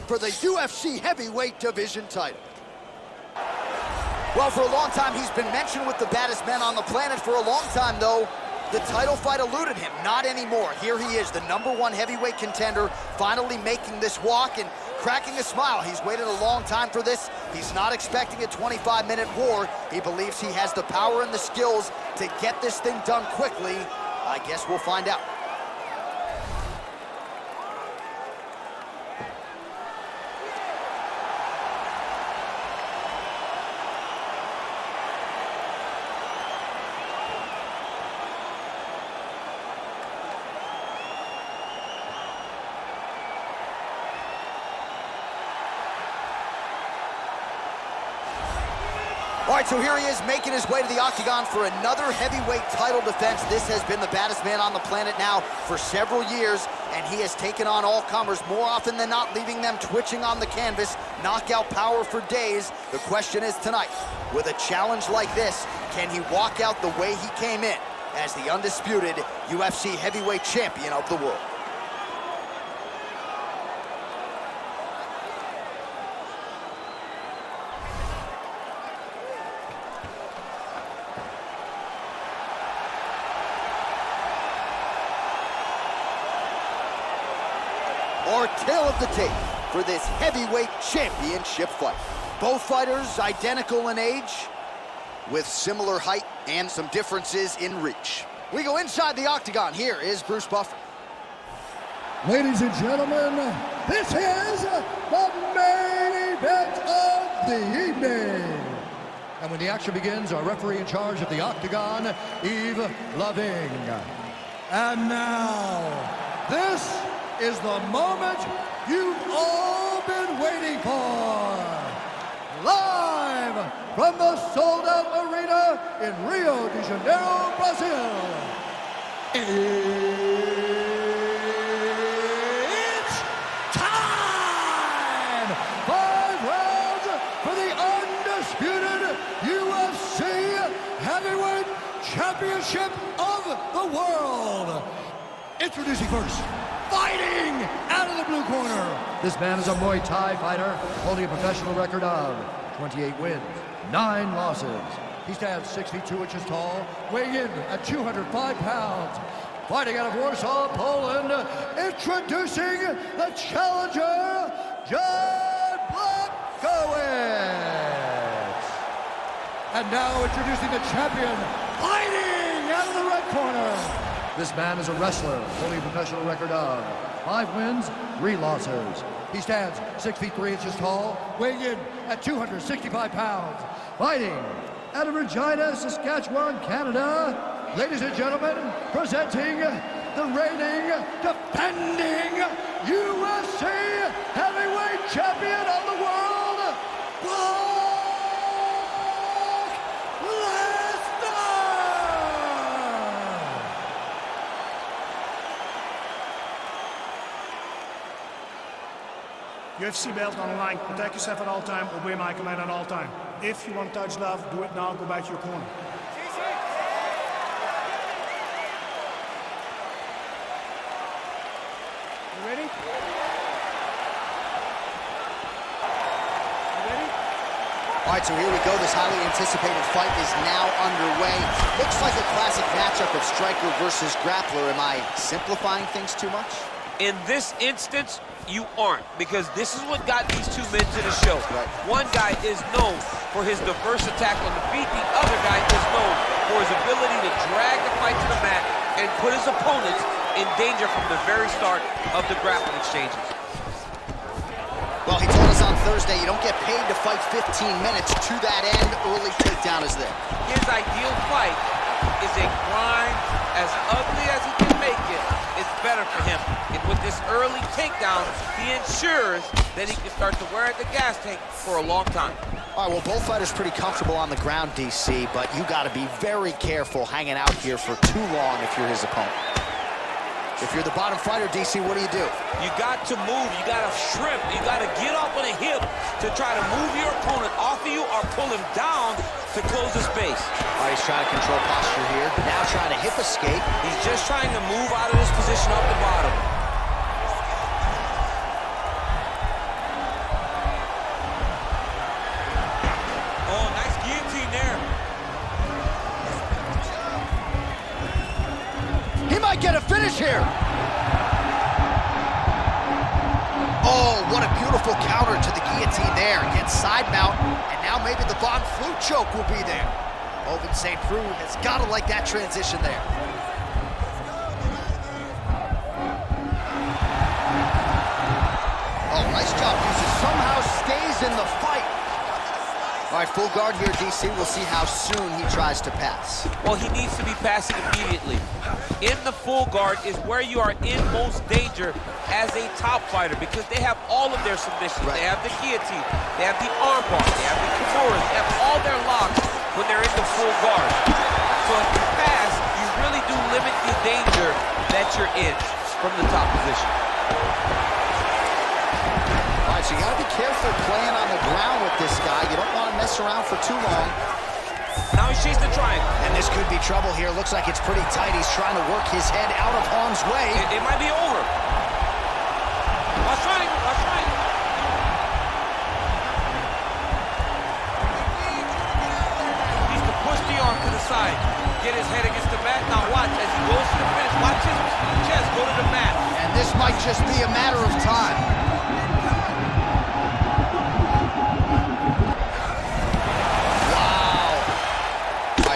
for the UFC heavyweight division title. Well, for a long time, he's been mentioned with the baddest men on the planet. For a long time, though, the title fight eluded him. Not anymore. Here he is, the #1 heavyweight contender, finally making this walk and cracking a smile. He's waited a long time for this. He's not expecting a 25-minute war. He believes he has the power and the skills to get this thing done quickly. I guess we'll find out. All right, so here he is making his way to the octagon for another heavyweight title defense. This has been the baddest man on the planet now for several years, and he has taken on all comers more often than not, leaving them twitching on the canvas, knockout power for days. The question is tonight, with a challenge like this, can he walk out the way he came in as the undisputed UFC heavyweight champion of the world? Our tale of the tape for this heavyweight championship fight. Both fighters identical in age, with similar height and some differences in reach. We go inside the octagon. Here is Bruce Buffer. Ladies and gentlemen, this is the main event of the evening. And when the action begins, our referee in charge of the octagon, Yves Loving. And now, this is the moment you've all been waiting for. Live from the sold-out arena in Rio de Janeiro, Brazil. It's time! 5 rounds for the undisputed UFC Heavyweight Championship of the world. Introducing first, fighting out of the blue corner. This man is a Muay Thai fighter holding a professional record of 28 wins, 9 losses. He stands 6 feet 2 inches tall, weighing in at 205 pounds. Fighting out of Warsaw, Poland, introducing the challenger, Jan Blachowicz. And now introducing the champion, fighting out of the red corner. This man is a wrestler, holding a professional record of 5 wins, 3 losses. He stands 6 feet 3 inches tall, weighing in at 265 pounds. Fighting out of Regina, Saskatchewan, Canada. Ladies and gentlemen, presenting the reigning, defending UFC heavyweight champion of the world, Brock Lesnar! UFC belt on the line. Protect yourself at all time. Obey my command at all time. If you want to touch love, do it now. Go back to your corner. You ready? You ready? All right, so here we go. This highly anticipated fight is now underway. Looks like a classic matchup of striker versus grappler. Am I simplifying things too much? In this instance, you aren't, because this is what got these two men to the show. Right. One guy is known for his diverse attack on the feet. The other guy is known for his ability to drag the fight to the mat and put his opponents in danger from the very start of the grappling exchanges. Well, he told us on Thursday you don't get paid to fight 15 minutes. To that end, early takedown is there. His ideal fight is a grind as ugly as he can make it. It's better for him. And with this early takedown, he ensures that he can start to wear at the gas tank for a long time. All right, well, both fighters pretty comfortable on the ground, DC, but you got to be very careful hanging out here for too long if you're his opponent. If you're the bottom fighter, DC, what do? You got to move, you got to shrimp, you got to get off on a hip to try to move your opponent off of you or pull him down to close the space. All right, he's trying to control posture here. Now trying to hip escape. He's just trying to move out of this position off the bottom. might get a finish here. Oh, what a beautiful counter to the guillotine there. Gets side mount, and now maybe the Von Flute choke will be there. Oven St. Preux has got to like that transition there. Oh, nice job, uses somehow stays in the fight. All right, full guard here, DC. We'll see how soon he tries to pass. Well, he needs to be passing immediately. In the full guard is where you are in most danger as a top fighter because they have all of their submissions. Right. They have the guillotine, they have the armbar, they have the kimuras, they have all their locks when they're in the full guard. So if you pass, you really do limit the danger that you're in from the top position. All right, so you gotta be careful playing on the ground with this guy. You don't want to mess around for too long. Now he's chasing the triangle. And this could be trouble here. Looks like it's pretty tight. He's trying to work his head out of harm's way. It might be over. Watch triangle, watch triangle. Needs to push the arm to the side. Get his head against the mat. Now watch as he goes to the finish. Watch his chest go to the mat. And this might just be a matter of time.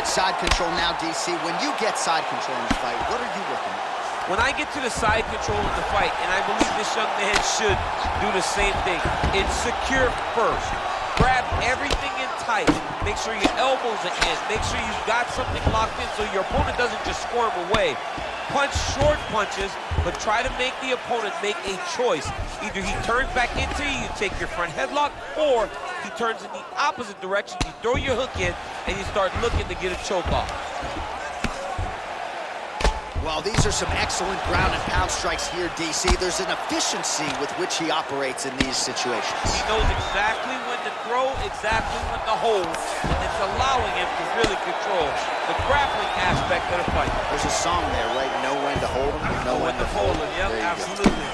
Side control now, DC. When you get side control in the fight, what are you looking at? When I get to the side control in the fight, and I believe this young man should do the same thing, it's secure first. Grab everything in tight. Make sure your elbows are in. Make sure you've got something locked in so your opponent doesn't just squirm away. Punch short punches, but try to make the opponent make a choice. Either he turns back into you take your front headlock, or he turns in the opposite direction, you throw your hook in, and you start looking to get a choke off. Well, these are some excellent ground and pound strikes here, DC. There's an efficiency with which he operates in these situations. He knows exactly when to throw, exactly when to hold, and it's allowing him to really control the grappling aspect of the fight. There's a song there, right? Know when to hold him, know when to fold him. Yep, absolutely.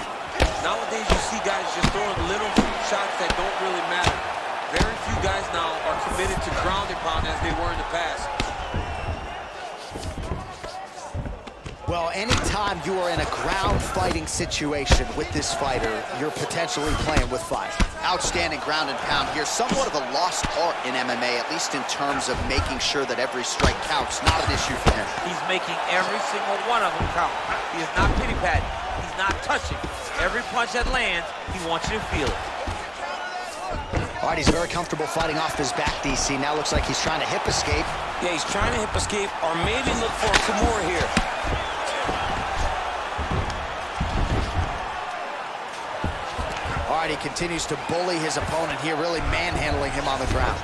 Nowadays, you see guys just throwing little shots that don't really matter. Very few guys now are committed to ground and pound as they were in the past. Well, anytime you are in a ground fighting situation with this fighter, you're potentially playing with fire. Outstanding ground and pound here. Somewhat of a lost art in MMA, at least in terms of making sure that every strike counts. Not an issue for him. He's making every single one of them count. He is not pity-patting. He's not touching. Every punch that lands, he wants you to feel it. All right, he's very comfortable fighting off his back, DC. Now looks like he's trying to hip escape. Yeah, he's trying to hip escape or maybe look for a kimura here. All right, he continues to bully his opponent here, really manhandling him on the ground.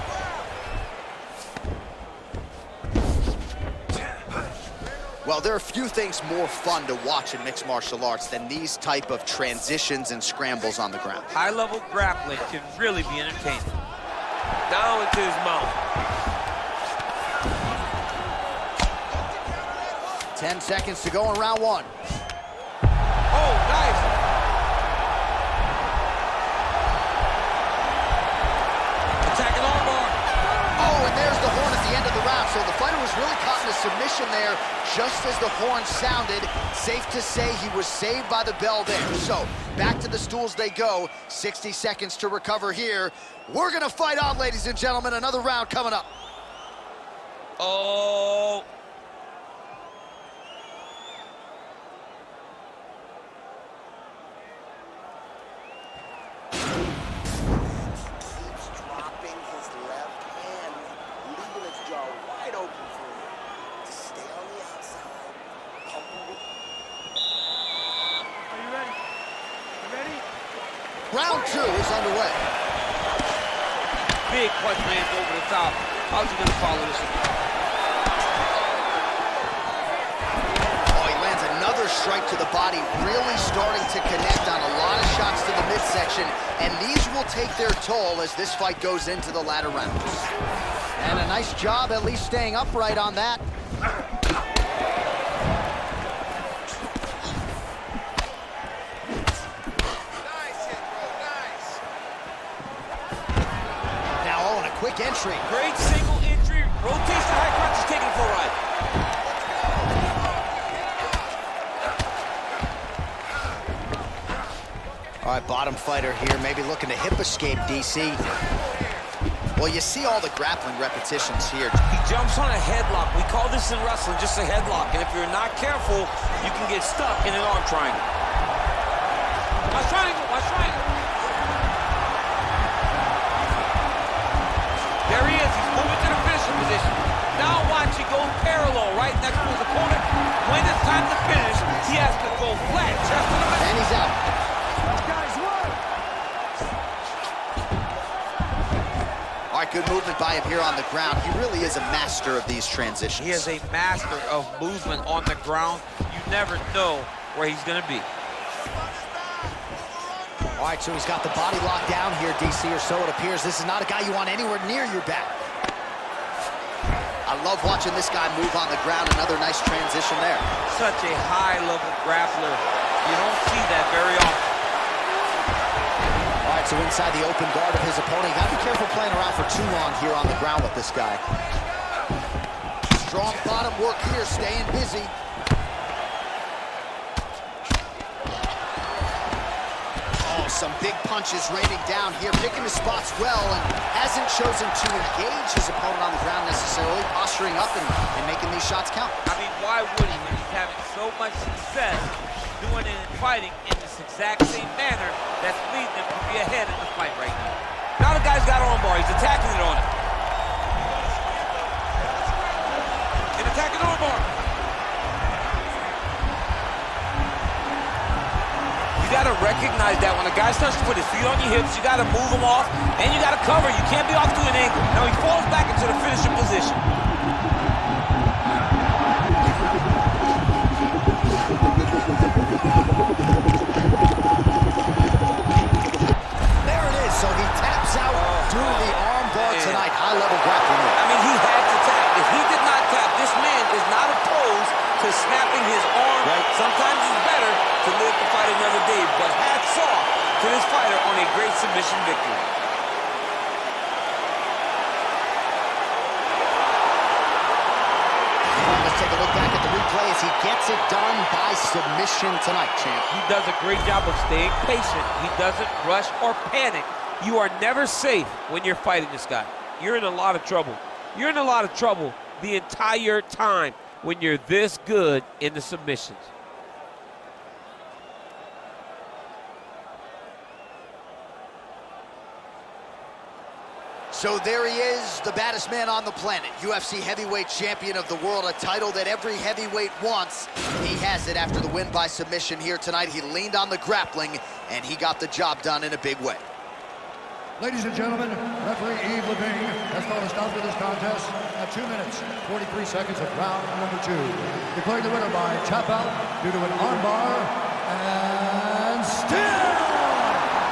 Well, there are few things more fun to watch in mixed martial arts than these type of transitions and scrambles on the ground. High-level grappling can really be entertaining. Down into his mouth. 10 seconds to go in round one. Oh, nice. Attacking armbar. Oh, and there's the horn at the end of the round. So the fighter was really caught in a submission there just as the horn sounded. Safe to say he was saved by the bell there. So back to the stools they go. 60 seconds to recover here. We're gonna fight on, ladies and gentlemen. Another round coming up. Oh. Round two is underway. Big punch lands over the top. How's he gonna follow this one? Oh, he lands another strike to the body, really starting to connect on a lot of shots to the midsection, and these will take their toll as this fight goes into the latter rounds. And a nice job at least staying upright on that. Quick entry. Great single entry. Rotation high crunch is taking for a ride. All right, bottom fighter here, maybe looking to hip escape, DC. Well, you see all the grappling repetitions here. He jumps on a headlock. We call this in wrestling just a headlock. And if you're not careful, you can get stuck in an arm triangle. Watch triangle, watch triangle. There he is, he's moving to the finishing position. Now watch, he goes parallel right next to his opponent. When it's time to finish, he has to go flat, chest to the middle. And he's out. All right, good movement by him here on the ground. He really is a master of these transitions. He is a master of movement on the ground. You never know where he's gonna be. All right, so he's got the body locked down here, DC, or so it appears. This is not a guy you want anywhere near your back. I love watching this guy move on the ground. Another nice transition there. Such a high-level grappler. You don't see that very often. All right, so inside the open guard of his opponent. You gotta be careful playing around for too long here on the ground with this guy. Strong bottom work here, staying busy. Oh, some big punches raining down here, picking his spots well, and hasn't chosen to engage his opponent on the ground necessarily, posturing up and making these shots count. I mean, why would he when he's having so much success doing it and fighting in this exact same manner that's leading him to be ahead in the fight right now? Now the guy's got arm bar. He's attacking it on him. And attacking arm bar. You got to recognize that when a guy starts to put his feet on your hips, you got to move him off, and you got to cover. You can't be off to an angle. Now he falls back into the finishing position. There it is, so he taps out due to the arm bar tonight. High-level grappling. I mean, he had to tap. If he did not tap, this man is not opposed to snapping his arm. Right. Sometimes it's better to live to fight another day, but hats off to this fighter on a great submission victory. Let's take a look back at the replay as he gets it done by submission tonight, champ. He does a great job of staying patient. He doesn't rush or panic. You are never safe when you're fighting this guy. You're in a lot of trouble. You're in a lot of trouble the entire time when you're this good in the submissions. So there he is, the baddest man on the planet, UFC heavyweight champion of the world, a title that every heavyweight wants. He has it after the win by submission here tonight. He leaned on the grappling, and he got the job done in a big way. Ladies and gentlemen, referee Yves Levine has called a stop to this contest at 2 minutes, 43 seconds of round number 2. Declaring the winner by tap out due to an armbar, and still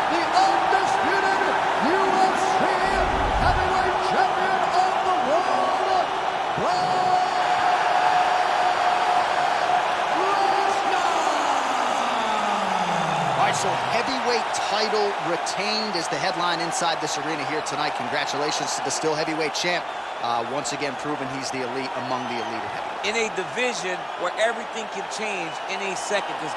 the undisputed UFC heavyweight champion of the world, Brock Lesnar! All right, so heavyweight title retained is the headline inside this arena here tonight. Congratulations to the still heavyweight champ. Once again, proven he's the elite among the elite heavyweights. In a division where everything can change in a second, this